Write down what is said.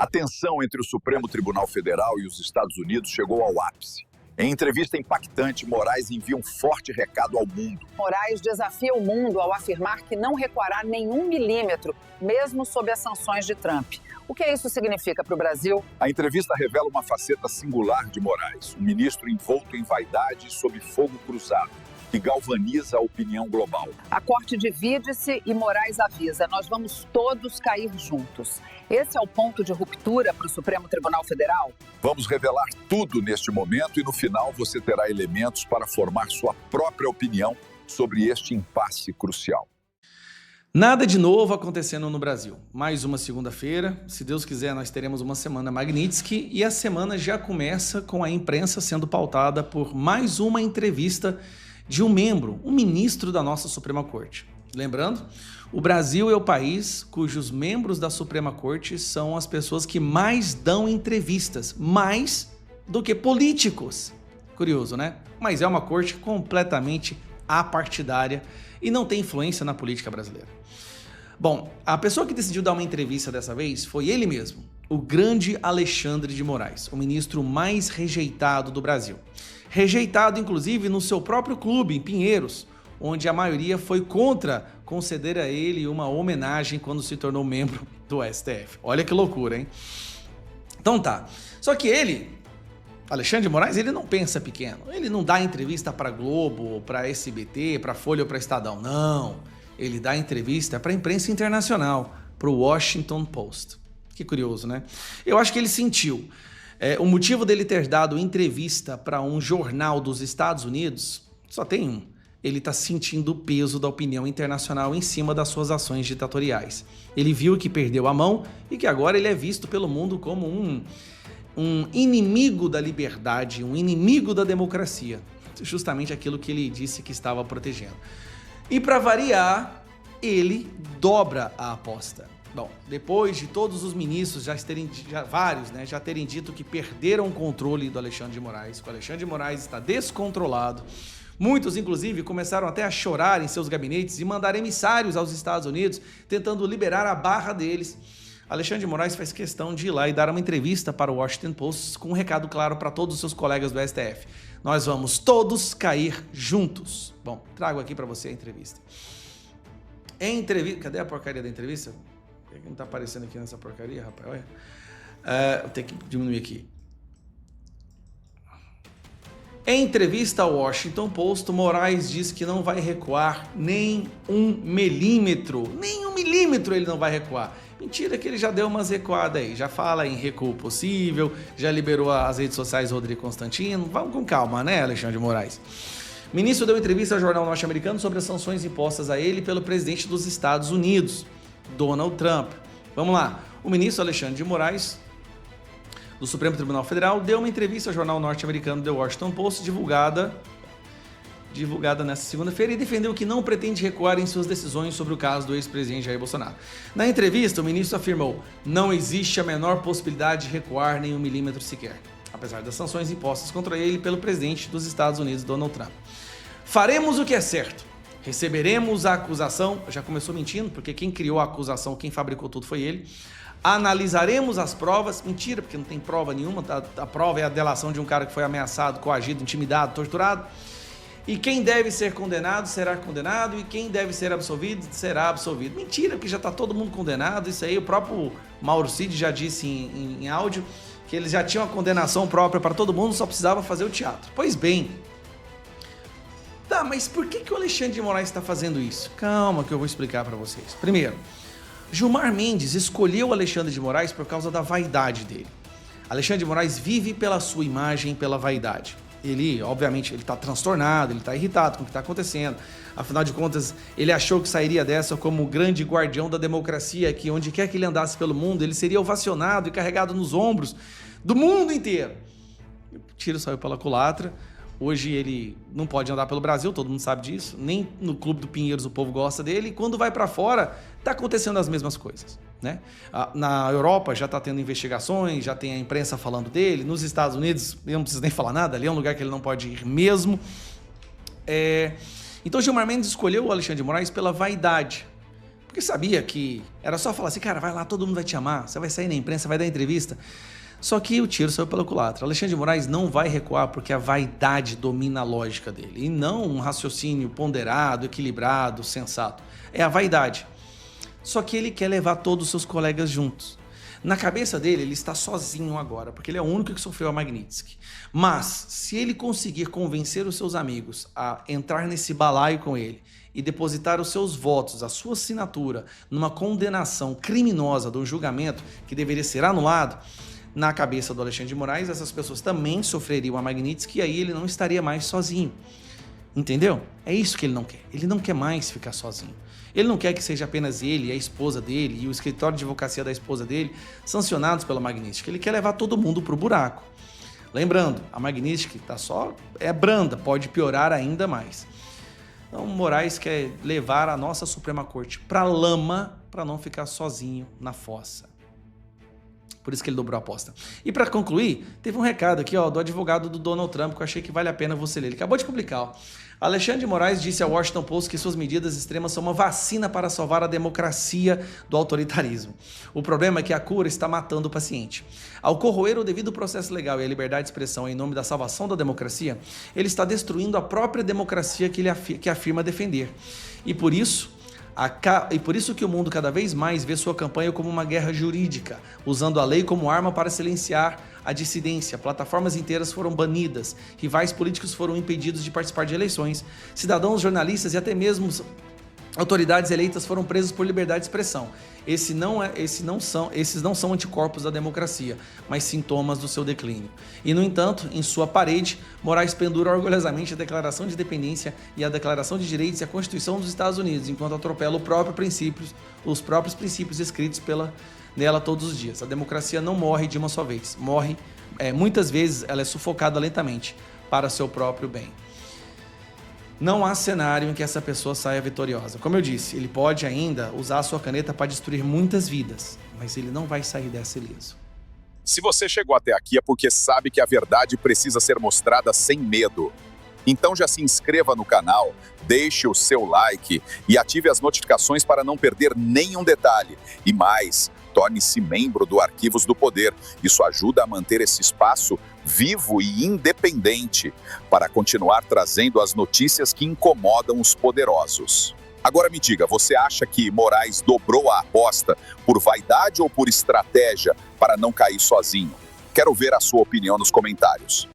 A tensão entre o Supremo Tribunal Federal e os Estados Unidos chegou ao ápice. Em entrevista impactante, Moraes envia um forte recado ao mundo. Moraes desafia o mundo ao afirmar que não recuará nenhum milímetro, mesmo sob as sanções de Trump. O que isso significa para o Brasil? A entrevista revela uma faceta singular de Moraes, um ministro envolto em vaidade e sob fogo cruzado, que galvaniza a opinião global. A corte divide-se e Moraes avisa: nós vamos todos cair juntos. Esse é o ponto de ruptura para o Supremo Tribunal Federal? Vamos revelar tudo neste momento e no final você terá elementos para formar sua própria opinião sobre este impasse crucial. Nada de novo acontecendo no Brasil. Mais uma segunda-feira. Se Deus quiser, nós teremos uma semana Magnitsky e a semana já começa com a imprensa sendo pautada por mais uma entrevista de um membro, um ministro da nossa Suprema Corte. Lembrando, o Brasil é o país cujos membros da Suprema Corte são as pessoas que mais dão entrevistas, mais do que políticos. Curioso, né? Mas é uma corte completamente apartidária e não tem influência na política brasileira. Bom, a pessoa que decidiu dar uma entrevista dessa vez foi ele mesmo, o grande Alexandre de Moraes, o ministro mais rejeitado do Brasil. Rejeitado, inclusive, no seu próprio clube, em Pinheiros, onde a maioria foi contra conceder a ele uma homenagem quando se tornou membro do STF. Olha que loucura, hein? Então tá. Só que ele, Alexandre de Moraes, ele não pensa pequeno. Ele não dá entrevista para Globo, para SBT, para Folha ou para Estadão. Não. Ele dá entrevista para a imprensa internacional, para o Washington Post. Que curioso, né? Eu acho que ele sentiu. O motivo dele ter dado entrevista para um jornal dos Estados Unidos só tem um. Ele está sentindo o peso da opinião internacional em cima das suas ações ditatoriais. Ele viu que perdeu a mão e que agora ele é visto pelo mundo como um inimigo da liberdade, um inimigo da democracia. Justamente aquilo que ele disse que estava protegendo. E para variar, ele dobra a aposta. Bom, depois de todos os ministros já terem dito que perderam o controle do Alexandre de Moraes, que o Alexandre de Moraes está descontrolado, muitos, inclusive, começaram até a chorar em seus gabinetes e mandar emissários aos Estados Unidos, tentando liberar a barra deles. Alexandre de Moraes faz questão de ir lá e dar uma entrevista para o Washington Post com um recado claro para todos os seus colegas do STF. Nós vamos todos cair juntos. Bom, trago aqui para você a entrevista. Cadê a porcaria da entrevista? Por que não tá aparecendo aqui nessa porcaria, rapaz? Olha. Vou ter que diminuir aqui. Em entrevista ao Washington Post, Moraes diz que não vai recuar nem um milímetro. Nem um milímetro ele não vai recuar. Mentira que ele já deu umas recuadas aí. Já fala em recuo possível, já liberou as redes sociais Rodrigo Constantino. Vamos com calma, né, Alexandre de Moraes? O ministro deu entrevista ao jornal norte-americano sobre as sanções impostas a ele pelo presidente dos Estados Unidos, Donald Trump. Vamos lá. O ministro Alexandre de Moraes, do Supremo Tribunal Federal, deu uma entrevista ao jornal norte-americano The Washington Post, divulgada nesta segunda-feira, e defendeu que não pretende recuar em suas decisões sobre o caso do ex-presidente Jair Bolsonaro. Na entrevista, o ministro afirmou: não existe a menor possibilidade de recuar nem um milímetro sequer, apesar das sanções impostas contra ele pelo presidente dos Estados Unidos, Donald Trump. Faremos o que é certo. Receberemos a acusação. Já começou mentindo, porque quem criou a acusação, quem fabricou tudo foi ele. Analisaremos as provas. Mentira, porque não tem prova nenhuma. A prova é a delação de um cara que foi ameaçado, coagido, intimidado, torturado. E quem deve ser condenado será condenado, e quem deve ser absolvido será absolvido. Mentira, porque já está todo mundo condenado. Isso aí o próprio Mauro Cid já disse em áudio, que eles já tinham a condenação própria para todo mundo, só precisava fazer o teatro. Pois bem. Tá, mas por que o Alexandre de Moraes está fazendo isso? Calma que eu vou explicar para vocês. Primeiro, Gilmar Mendes escolheu o Alexandre de Moraes por causa da vaidade dele. Alexandre de Moraes vive pela sua imagem, pela vaidade. Ele, obviamente, ele está transtornado, ele está irritado com o que está acontecendo. Afinal de contas, ele achou que sairia dessa como o grande guardião da democracia, que onde quer que ele andasse pelo mundo, ele seria ovacionado e carregado nos ombros do mundo inteiro. O tiro saiu pela culatra. Hoje ele não pode andar pelo Brasil, todo mundo sabe disso. Nem no Clube do Pinheiros o povo gosta dele. E quando vai para fora, está acontecendo as mesmas coisas, né? Na Europa já está tendo investigações, já tem a imprensa falando dele. Nos Estados Unidos, eu não preciso nem falar nada, ali é um lugar que ele não pode ir mesmo. Então Gilmar Mendes escolheu o Alexandre de Moraes pela vaidade. porque sabia que era só falar assim, cara, vai lá, todo mundo vai te amar, você vai sair na imprensa, vai dar entrevista. Só que o tiro saiu pela culatra. Alexandre de Moraes não vai recuar porque a vaidade domina a lógica dele, e não um raciocínio ponderado, equilibrado, sensato. É a vaidade. Só que ele quer levar todos os seus colegas juntos. Na cabeça dele, ele está sozinho agora, porque ele é o único que sofreu a Magnitsky. Mas, se ele conseguir convencer os seus amigos a entrar nesse balaio com ele e depositar os seus votos, a sua assinatura, numa condenação criminosa do julgamento que deveria ser anulado, na cabeça do Alexandre de Moraes, essas pessoas também sofreriam a Magnitsky e aí ele não estaria mais sozinho. Entendeu? É isso que ele não quer. Ele não quer mais ficar sozinho. Ele não quer que seja apenas ele, a esposa dele e o escritório de advocacia da esposa dele sancionados pela Magnitsky. Ele quer levar todo mundo para o buraco. Lembrando, a Magnitsky é branda, pode piorar ainda mais. Então, Moraes quer levar a nossa Suprema Corte para a lama para não ficar sozinho na fossa. Por isso que ele dobrou a aposta. E para concluir, teve um recado aqui do advogado do Donald Trump que eu achei que vale a pena você ler. Ele acabou de publicar. Alexandre de Moraes disse ao Washington Post que suas medidas extremas são uma vacina para salvar a democracia do autoritarismo. O problema é que a cura está matando o paciente. Ao corroer o devido processo legal e a liberdade de expressão em nome da salvação da democracia, ele está destruindo a própria democracia que ele afirma defender. E por isso que o mundo cada vez mais vê sua campanha como uma guerra jurídica, usando a lei como arma para silenciar a dissidência. Plataformas inteiras foram banidas, rivais políticos foram impedidos de participar de eleições, cidadãos, jornalistas e até mesmo autoridades eleitas foram presos por liberdade de expressão. Esses não são anticorpos da democracia, mas sintomas do seu declínio. E, no entanto, em sua parede, Moraes pendura orgulhosamente a Declaração de Independência e a Declaração de Direitos e a Constituição dos Estados Unidos, enquanto atropela os próprios princípios escritos nela todos os dias. A democracia não morre de uma só vez. Muitas vezes ela é sufocada lentamente para seu próprio bem. Não há cenário em que essa pessoa saia vitoriosa. Como eu disse, ele pode ainda usar a sua caneta para destruir muitas vidas, mas ele não vai sair dessa ileso. Se você chegou até aqui é porque sabe que a verdade precisa ser mostrada sem medo. Então já se inscreva no canal, deixe o seu like e ative as notificações para não perder nenhum detalhe. E mais, torne-se membro do Arquivos do Poder. Isso ajuda a manter esse espaço vivo e independente para continuar trazendo as notícias que incomodam os poderosos. Agora me diga, você acha que Moraes dobrou a aposta por vaidade ou por estratégia para não cair sozinho? Quero ver a sua opinião nos comentários.